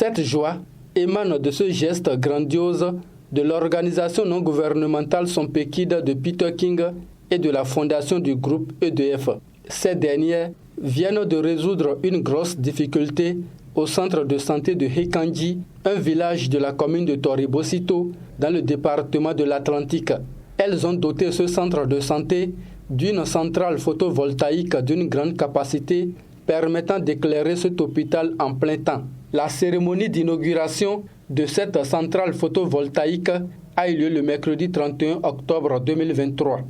Cette joie émane de ce geste grandiose de l'organisation non gouvernementale Sompekide de Peter King et de la fondation du groupe EDF. Ces dernières viennent de résoudre une grosse difficulté au centre de santé de Hekanji, un village de la commune de Toribosito, dans le département de l'Atlantique. Elles ont doté ce centre de santé d'une centrale photovoltaïque d'une grande capacité permettant d'éclairer cet hôpital en plein temps. La cérémonie d'inauguration de cette centrale photovoltaïque a eu lieu le mercredi 31 octobre 2023.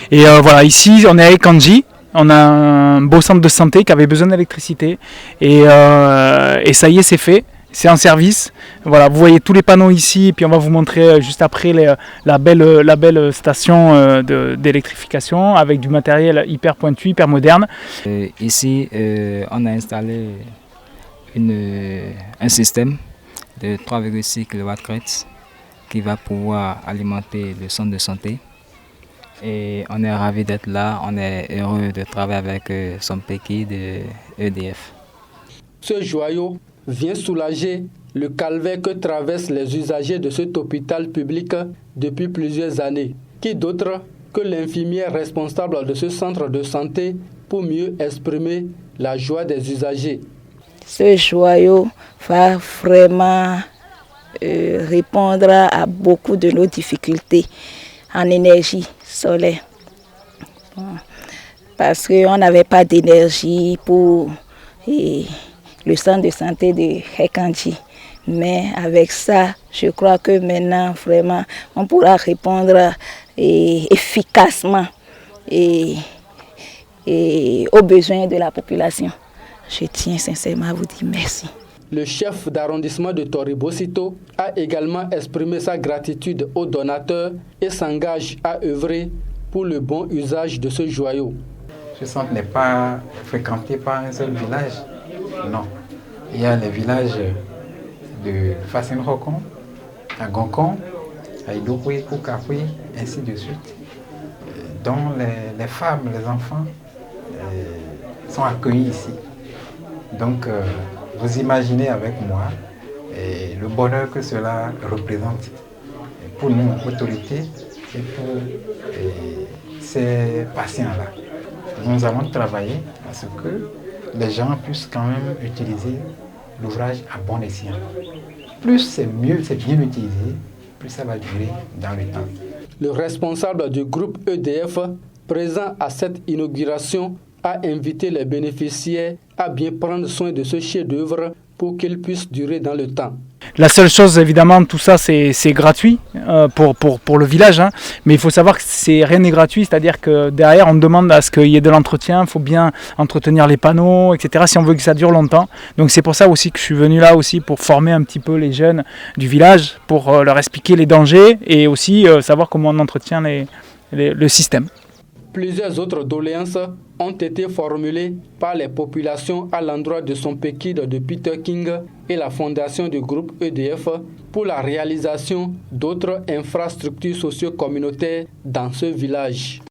Et voilà, ici on est à Hekanji. On a un beau centre de santé qui avait besoin d'électricité et ça y est, c'est fait, c'est en service. Voilà, vous voyez tous les panneaux ici et puis on va vous montrer juste après la belle station d'électrification avec du matériel hyper pointu, hyper moderne. Ici, on a installé un système de 3,6 kW qui va pouvoir alimenter le centre de santé. Et on est ravis d'être là, on est heureux de travailler avec Sompekide de EDF. Ce joyau vient soulager le calvaire que traversent les usagers de cet hôpital public depuis plusieurs années. Qui d'autre que l'infirmière responsable de ce centre de santé pour mieux exprimer la joie des usagers. Ce joyau va vraiment répondre à beaucoup de nos difficultés en énergie solaire. Parce qu'on n'avait pas d'énergie pour le centre de santé de Hekanji. Mais avec ça, je crois que maintenant, vraiment, on pourra répondre efficacement aux besoins de la population. Je tiens sincèrement à vous dire merci. Le chef d'arrondissement de Toribosito a également exprimé sa gratitude aux donateurs et s'engage à œuvrer pour le bon usage de ce joyau. Ce centre n'est pas fréquenté par un seul village, non. Il y a les villages de Fassin-Rokon, à Gonkon, à Idokwe, Koukapwe, ainsi de suite, dont les femmes, les enfants sont accueillis ici. Donc, vous imaginez avec moi le bonheur que cela représente pour nous, autorités, et pour ces patients-là. Nous allons travailler à ce que les gens puissent quand même utiliser l'ouvrage à bon escient. Plus c'est mieux, c'est bien utilisé, plus ça va durer dans le temps. Le responsable du groupe EDF, présent à cette inauguration, a invité les bénéficiaires à bien prendre soin de ce chef-d'œuvre pour qu'il puisse durer dans le temps. La seule chose, évidemment, tout ça, c'est gratuit pour le village, hein. Mais il faut savoir que rien n'est gratuit, c'est-à-dire que derrière, on demande à ce qu'il y ait de l'entretien, il faut bien entretenir les panneaux, etc., si on veut que ça dure longtemps. Donc c'est pour ça aussi que je suis venu là aussi, pour former un petit peu les jeunes du village, pour leur expliquer les dangers et aussi savoir comment on entretient le système. Plusieurs autres doléances ont été formulées par les populations à l'endroit de Sompekide de Peter King et la fondation du groupe EDF pour la réalisation d'autres infrastructures socio-communautaires dans ce village.